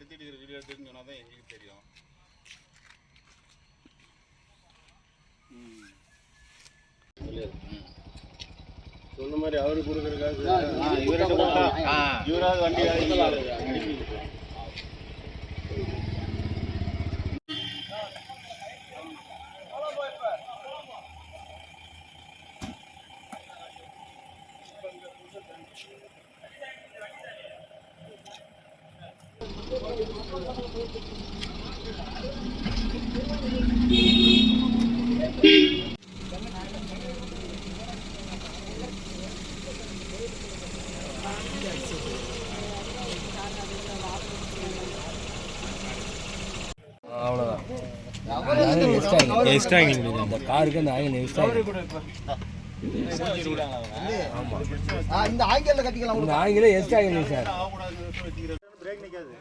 எடுத்துட்டு இருக்கிற வீடியோ எடுத்துன்னு சொன்னா தான் எங்களுக்கு தெரியும். சொன்ன மாதிரி அவரு கொடுக்குறதுக்காக இவராது வண்டி அவ்வளோதான். எக்ஸ்ட்ரா அந்த காருக்கு அந்த ஆயில் எக்ஸ்ட்ரா. ஆமாம், இந்த ஆங்கில கட்டிக்கலாம். இந்த ஆங்கில எக்ஸ்ட்ரா இல்லை சார். பிரேக் நிக்காது.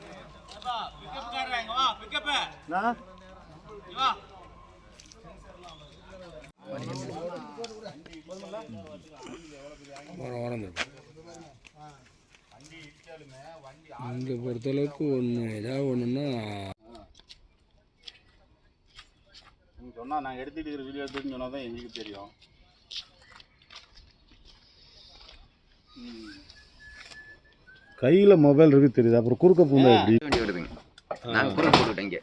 இங்கே பொறுத்தளவுக்கு ஒன்று ஏதாவது ஒன்றுன்னா சொன்னால் நாங்கள் எடுத்துகிட்டு இருக்கிற வீடியோ எடுத்துன்னு சொன்னால் தான் எங்களுக்கு தெரியும். கையில் மொபைல் இருக்கு தெரியுது. அப்புறம் குறுக்க பூந்தா எப்படி வருதுங்க? நாங்கள் குறுக்க போட்டுவிட்டோம். இங்கே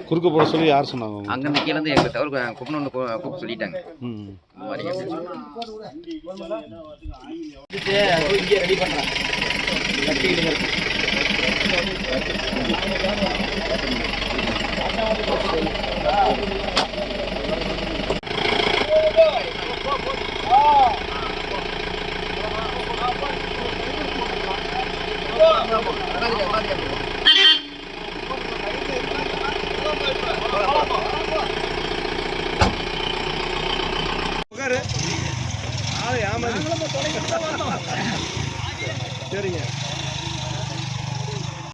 குறுக்க போட சொல்லி யார் சொன்னாங்க? அங்கேருந்து கீழே இருந்து எங்களை தவிர கூப்பிடணும்னு கூப்பிட சொல்லிட்டாங்க. இந்த மாதிரி இங்கே ரெடி பண்ணுறேன். சரிங்க.